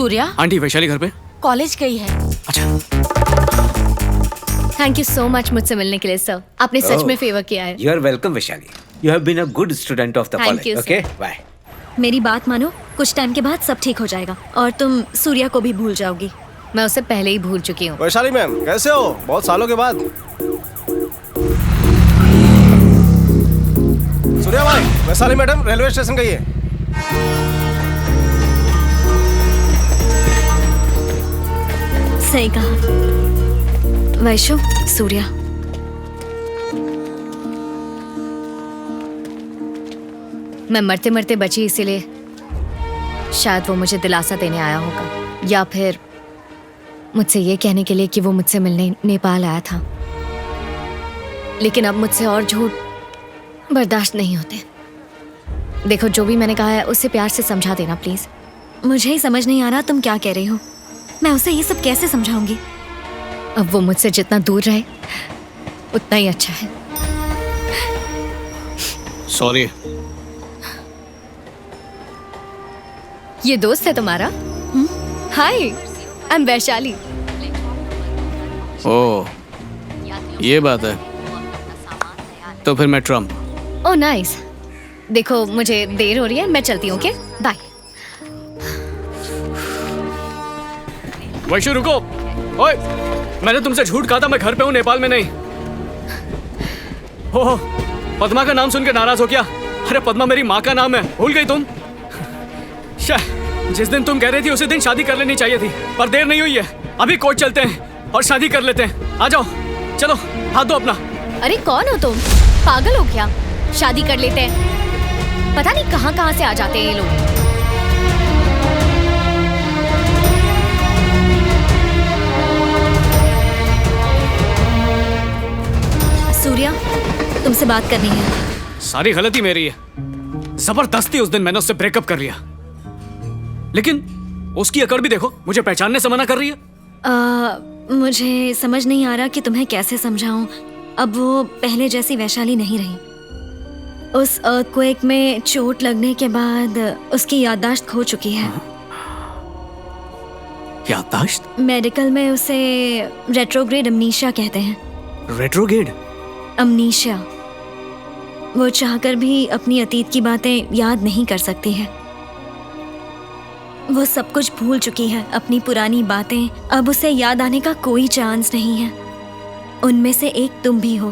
Surya aunty Vaishali घर पे? College गई है। अच्छा। थैंक यू सो मच मुझसे मिलने के लिए सर। आपने सच में फेवर किया है। You are welcome Vaishali. You have been a good student of the Thank college. you, okay sir. Bye. मेरी बात मानो, कुछ टाइम के बाद सब ठीक हो जाएगा और तुम सूर्या को भी भूल जाओगी। मैं उसे पहले ही भूल चुकी हूँ। वैशाली मैम कैसे हो? बहुत सालों के बाद। सूर्या भाई, वैशाली मैडम रेलवे स्टेशन गई है। सही कहा। वैशु, सूर्या। मैं मरते मरते बची इसीलिए शायद वो मुझे दिलासा देने आया होगा, या फिर मुझसे ये कहने के लिए कि वो मुझसे मिलने नेपाल आया था। लेकिन अब मुझसे और झूठ बर्दाश्त नहीं होते। देखो, जो भी मैंने कहा है उसे प्यार से समझा देना प्लीज। मुझे ही समझ नहीं आ रहा तुम क्या कह रही हो। मैं उसे ये सब कैसे समझाऊंगी? अब वो मुझसे जितना दूर रहे उतना ही अच्छा है। सॉरी। ये दोस्त है तुम्हारा? हाय, आई एम वैशाली। ओह, ये बात है। तो फिर मैं ट्रम्प। Oh nice. देखो, मुझे देर हो रही है, मैं चलती हूँ। Okay bye. वैशु रुको। ओए, मैंने तुमसे झूठ कहा था मैं घर पे हूँ, नेपाल में नहीं। ओह, पद्मा का नाम सुन के नाराज हो क्या? अरे पद्मा मेरी माँ का नाम है, भूल गई तुम? जिस दिन तुम कह रही थी उसी दिन शादी कर लेनी चाहिए थी, पर देर नहीं हुई है। अभी कोर्ट चलते हैं और शादी कर लेते हैं। आ जाओ, चलो हाथ दो अपना। अरे कौन हो तुम? पागल हो क्या? शादी कर लेते हैं। पता नहीं कहाँ कहाँ से आ जाते हैं ये लोग। सूर्या, तुमसे बात करनी है। सारी गलती मेरी है। जबरदस्ती उस दिन मैंने उससे ब्रेकअप कर लिया, लेकिन उसकी अकड़ भी देखो, मुझे पहचानने से मना कर रही है। मुझे समझ नहीं आ रहा कि तुम्हें कैसे समझाऊं। अब वो पहले जैसी वैशाली नहीं रही। उस अर्थक्वेक में चोट लगने के बाद उसकी याददाश्त खो चुकी है। याददाश्त? मेडिकल में उसे रेट्रोग्रेड अमनीशिया कहते हैं। रेट्रोग्रेड? अमनीशिया। वो चाहकर भी अपनी अतीत की बातें याद नहीं कर सकती है। वो सब कुछ भूल चुकी है, अपनी पुरानी बातें। अब उसे याद आने का कोई चांस नहीं है। उनमें से एक तुम भी हो।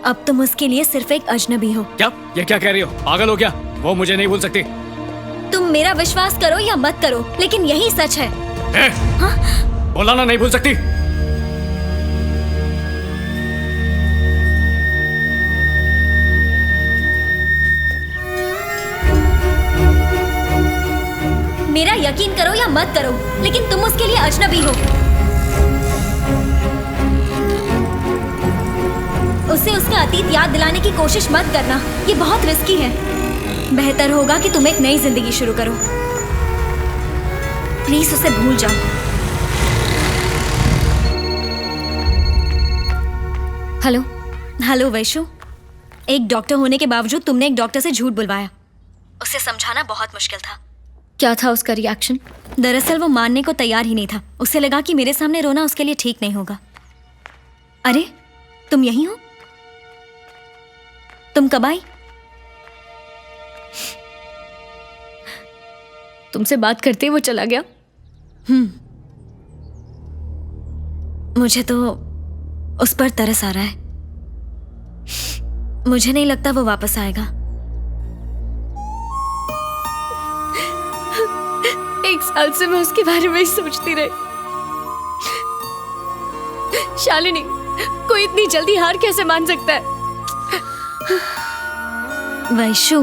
अब तुम उसके लिए सिर्फ एक अजनबी हो। क्या? ये क्या कह रही हो? पागल हो क्या? वो मुझे नहीं भूल सकती। तुम मेरा विश्वास करो या मत करो, लेकिन यही सच है। बोला ना, नहीं भूल सकती। मेरा यकीन करो या मत करो, लेकिन तुम उसके लिए अजनबी हो। उसे उसका अतीत याद दिलाने की कोशिश मत करना, ये बहुत रिस्की है। बेहतर होगा कि तुम एक नई जिंदगी शुरू करो। प्लीज उसे भूल जाओ। हेलो। हेलो वैशु, एक डॉक्टर होने के बावजूद तुमने एक डॉक्टर से झूठ बुलवाया। उसे समझाना बहुत मुश्किल था। क्या था उसका रिएक्शन? दरअसल वो मानने को तैयार ही नहीं था। उसे लगा कि मेरे सामने रोना उसके लिए ठीक नहीं होगा। अरे, तुम यही हो? तुम कब आई? तुमसे बात करते ही वो चला गया। मुझे तो उस पर तरस आ रहा है। मुझे नहीं लगता वो वापस आएगा। एक साल से मैं उसके बारे में ही सोचती रही। शालिनी, कोई इतनी जल्दी हार कैसे मान सकता है? वैशु,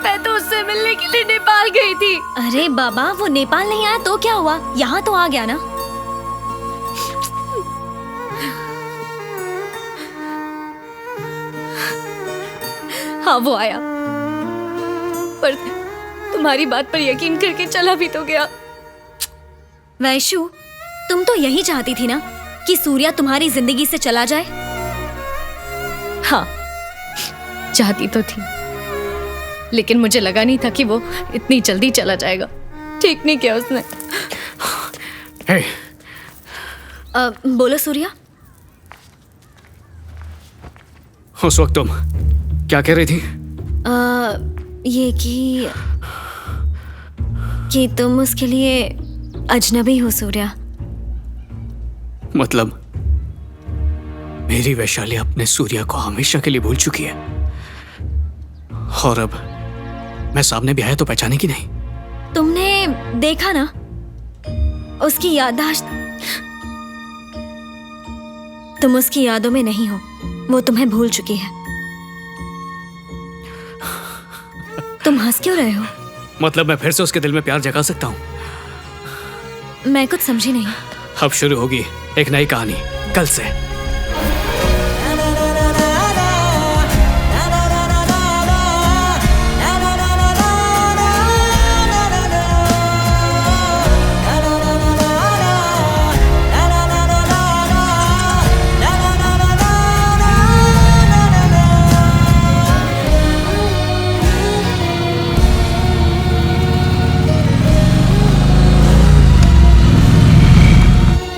मैं तो उससे मिलने के लिए नेपाल गई थी। अरे बाबा, वो नेपाल नहीं आया तो क्या हुआ? यहाँ तो आ गया ना। हाँ, वो आया, पर तुम्हारी बात पर यकीन करके चला भी तो गया। वैशु, तुम तो यही चाहती थी ना कि सूर्या तुम्हारी जिंदगी से चला जाए? हाँ, चाहती तो थी, लेकिन मुझे लगा नहीं था कि वो इतनी जल्दी चला जाएगा। ठीक नहीं किया उसने। हे, बोलो सूर्या। उस वक्त तुम क्या कह रही थी? ये कि तुम उसके लिए अजनबी हो सूर्या। मतलब मेरी वैशाली अपने सूर्या को हमेशा के लिए भूल चुकी है, और अब मैं सामने भी आया तो पहचाने की नहीं। तुमने देखा ना उसकी याददाश्त, तुम उसकी यादों में नहीं हो, वो तुम्हें भूल चुकी है। तुम हंस क्यों रहे हो? मतलब मैं फिर से उसके दिल में प्यार जगा सकता हूँ? मैं कुछ समझी नहीं। अब शुरू होगी एक नई कहानी कल से।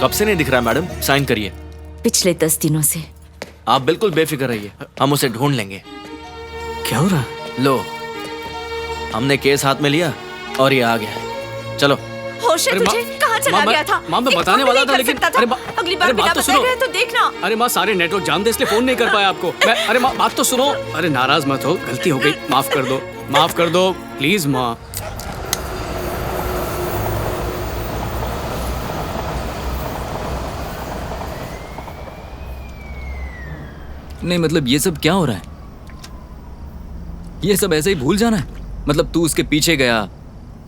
कब से नहीं दिख रहा मैडम? साइन करिए। पिछले 10 दिनों से। आप बिल्कुल बेफिक्र रहिए, हम उसे ढूंढ लेंगे। क्या हो रहा है? लो, हमने केस हाथ में लिया और ये आ गया। चलो। होश है अरे तुझे? कहाँ चला माँ, गया था? माँ, मैं एक बताने काम वाला नहीं था, कर लेकिन सकता था। अरे अगली बार अरे बिना बात तो बताए सुनो। गए तो देखना। अरे माँ, सारे नेटवर्क जाम थे इसलिए फोन नहीं कर पाया आपको मैं। अरे माँ, बात तो सुनो। अरे नाराज मत हो, गलती हो गई, माफ कर दो, माफ कर दो प्लीज माँ। नहीं मतलब ये सब क्या हो रहा है? ये सब ऐसे ही भूल जाना है? मतलब तू उसके पीछे गया,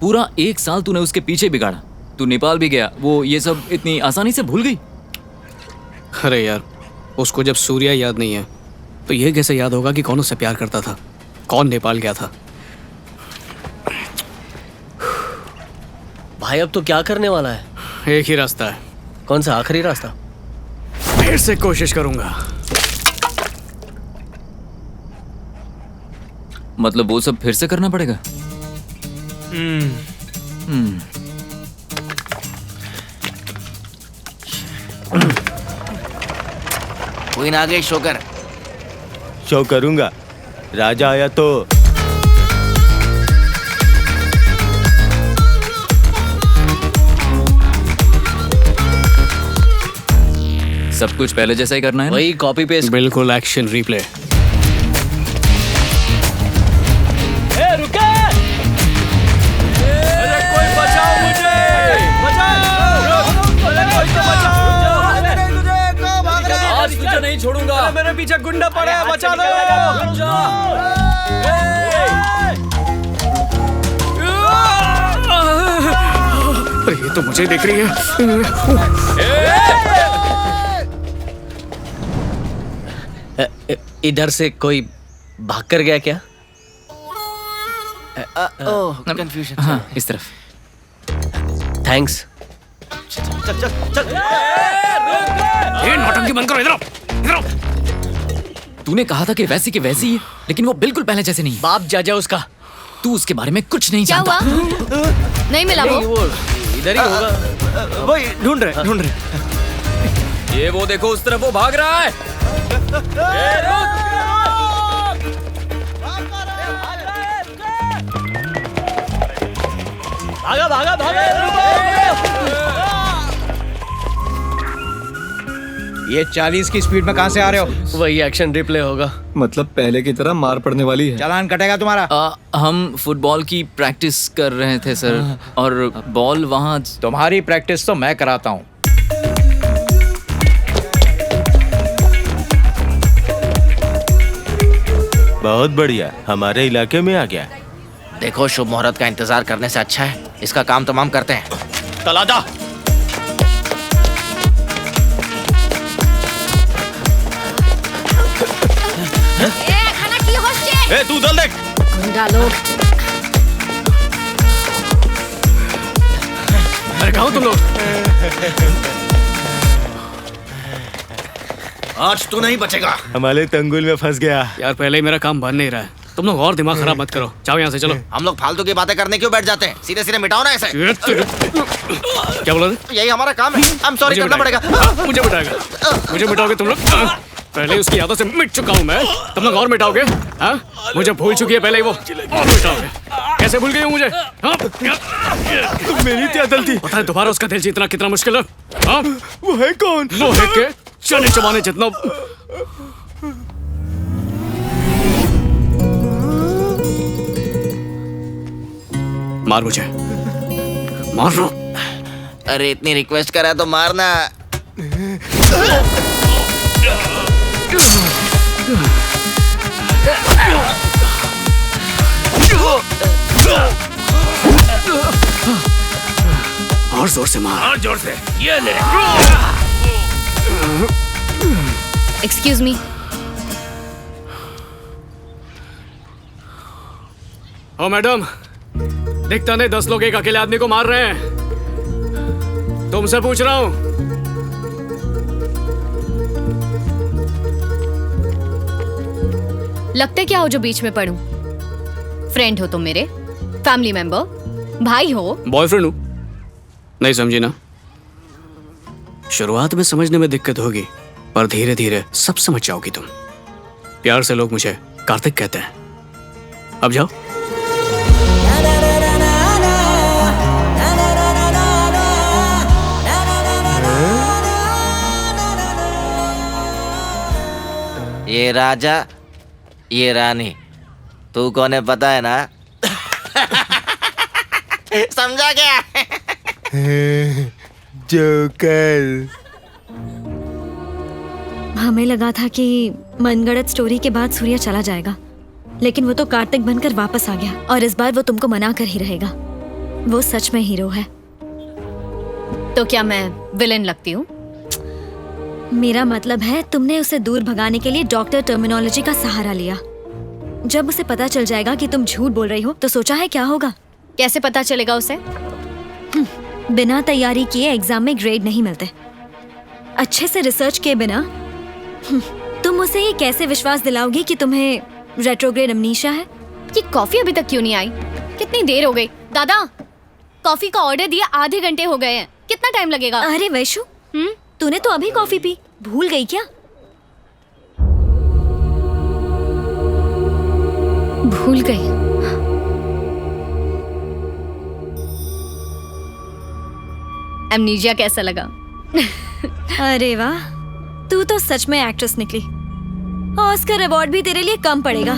पूरा 1 साल तूने उसके पीछे बिगाड़ा, तू नेपाल भी गया, वो ये सब इतनी आसानी से भूल गई? अरे यार, उसको जब सूर्या याद नहीं है तो ये कैसे याद होगा कि कौन उससे प्यार करता था, कौन नेपाल गया था? भाई अब तो क्या करने वाला है? एक ही रास्ता है। कौन सा आखिरी रास्ता? फिर से कोशिश करूंगा। मतलब वो सब फिर से करना पड़ेगा? कोई ना आ गई, शो कर। शो करूंगा, राजा आया तो। सब कुछ पहले जैसा ही करना है ना? वही कॉपी पेस्ट। बिल्कुल एक्शन रिप्ले। नहीं छोड़ूंगा। मेरे पीछे गुंडा पड़ा है, बचा लो। अरे ये तो मुझे देख रही है। इधर से कोई भाग कर गया क्या? ओह, कंफ्यूजन। हाँ, इस तरफ। थैंक्स। ये नौटंकी बंद करो, इधर आओ, इधर आओ। तूने कहा था कि वैसी है, लेकिन वो बिल्कुल पहले जैसे नहीं है। बाप जाजा उसका। तू उसके बारे में कुछ नहीं क्या जानता। हुआ? नहीं मिला वो? वो इधर ही होगा। वही ढूंढ रहे। ये वो देखो, उस तरफ वो भाग रहा है। भागा भागा भागा। ये 40 की स्पीड में कहाँ से आ रहे हो? वही एक्शन रिप्ले होगा। मतलब पहले की तरह मार पड़ने वाली है। चालान कटेगा तुम्हारा। हम फुटबॉल की प्रैक्टिस कर रहे थे सर, और बॉल वहाँ। तुम्हारी प्रैक्टिस तो मैं कराता हूँ। बहुत बढ़िया, हमारे इलाके में आ गया। देखो, शुभ मुहूर्त का इंतजार करने से अच्छा है इसका काम तमाम करते हैं। तलाजा। खाना की होश ए, तू उधर देख। गुंडा लोग। अरे कहाँ हो तुम लोग? आज तू नहीं बचेगा। हमारे तंगुल में फंस गया। यार पहले ही मेरा काम बन नहीं रहा है, तुम लोग और दिमाग खराब मत करो, जाओ यहाँ से, चलो। हम लोग फालतू की बातें करने क्यों बैठ जाते हैं? सीधे सीधे मिटाओ ना ऐसे। क्या बोला रे? यही हमारा काम है। आई एम सॉरी, करना पड़ेगा। मुझे मिटाएगा, मुझे मिटाओगे तुम लोग? पहले उसकी यादों से मिट चुका हूँ मैं, तुम लोग और मिटाओगे? हाँ, मुझे भूल चुकी है पहले ही वो, और मिटाओगे? कैसे भूल गई हूँ मुझे? हाँ? मेरी क्या गलती? पता है दोबारा उसका दिल जीतना कितना मुश्किल है? हाँ? वो है कौन? वो है के चने चबाने जितना। मार मुझे, मार रो। अरे इतनी रिक्वेस्ट करा तो मारना। और जोर से मार, और जोर से। ये ले। Excuse me. ओ मैडम, दिखता नहीं 10 लोग एक अकेले आदमी को मार रहे हैं। तुमसे पूछ रहा हूं। लगते क्या हो जो बीच में पढ़ूं? फ्रेंड हो तुम मेरे, फैमिली मेंबर, भाई हो। बॉयफ्रेंड हूं, नहीं समझी ना? शुरुआत में समझने में दिक्कत होगी, पर धीरे धीरे सब समझ जाओगी तुम। प्यार से लोग मुझे कार्तिक कहते हैं। अब जाओ। ये राजा, ये रानी, तू कौन है पता है ना? समझा क्या? जोकर। हमें लगा था कि मनगढ़ंत स्टोरी के बाद सूर्य चला जाएगा, लेकिन वो तो कार्तिक बनकर वापस आ गया, और इस बार वो तुमको मना कर ही रहेगा। वो सच में हीरो है। तो क्या मैं विलेन लगती हूँ? मेरा मतलब है तुमने उसे दूर भगाने के लिए डॉक्टर टर्मिनोलॉजी का सहारा लिया। जब उसे पता चल जाएगा कि तुम झूठ बोल रही हो तो सोचा है क्या होगा? कैसे पता चलेगा उसे? बिना तैयारी किए एग्जाम में ग्रेड नहीं मिलते। अच्छे से रिसर्च किए बिना तुम उसे ये कैसे विश्वास दिलाओगी कि तुम्हें रेट्रोग्रेड अमनीशिया है? ये कॉफी अभी तक क्यों नहीं आई? कितनी देर हो गई? दादा, कॉफी का ऑर्डर दिया आधे घंटे हो गए हैं, कितना टाइम लगेगा? अरे वैशु, तूने तो अभी कॉफी पी, भूल गई क्या? भूल गई। एमनीजिया कैसा लगा? अरे वाह, तू तो सच में एक्ट्रेस निकली। ऑस्कर अवार्ड भी तेरे लिए कम पड़ेगा।